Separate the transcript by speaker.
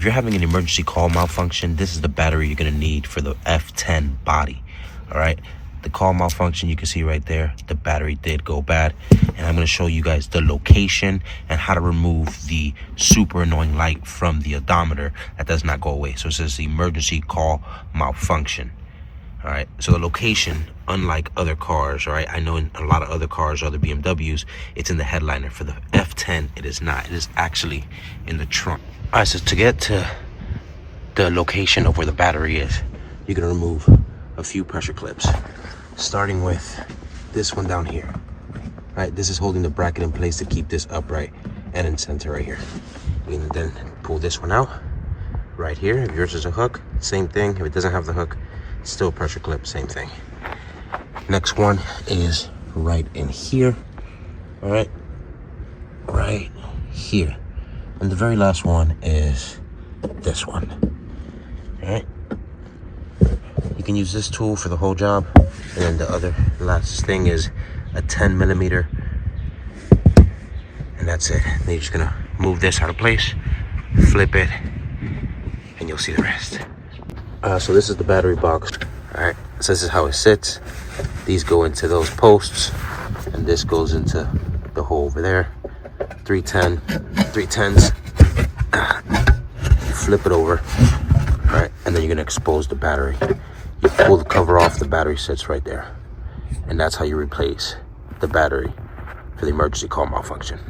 Speaker 1: If you're having an emergency call malfunction, this is the battery you're gonna need for the F10 body. All right, the call malfunction, you can see right there, the battery did go bad, and I'm gonna show you guys the location and how to remove the super annoying light from the odometer that does not go away. So it says emergency call malfunction. All right, so the location, unlike other cars, all right, I know in a lot of other cars, other BMWs, it's in the headliner. For the F10, it is not. It is actually in the trunk. All right, so to get to the location of where the battery is, you're gonna remove a few pressure clips, starting with this one down here. All right, this is holding the bracket in place to keep this upright and in center right here. You can then pull this one out right here. If yours is a hook, same thing. If it doesn't have the hook, still a pressure clip, same thing. Next one is right in here. All right, right here. And the very last one is this one. All right, you can use this tool for the whole job. And then the other last thing is a 10 millimeter, and that's it. Then you're just gonna move this out of place, flip it, and you'll see the rest. So this is the battery box. All right, so this is how it sits. These go into those posts, and this goes into the hole over there. 310s. You flip it over, all right, and then you're gonna expose the battery. You pull the cover off, the battery sits right there, and that's how you replace the battery for the emergency call malfunction.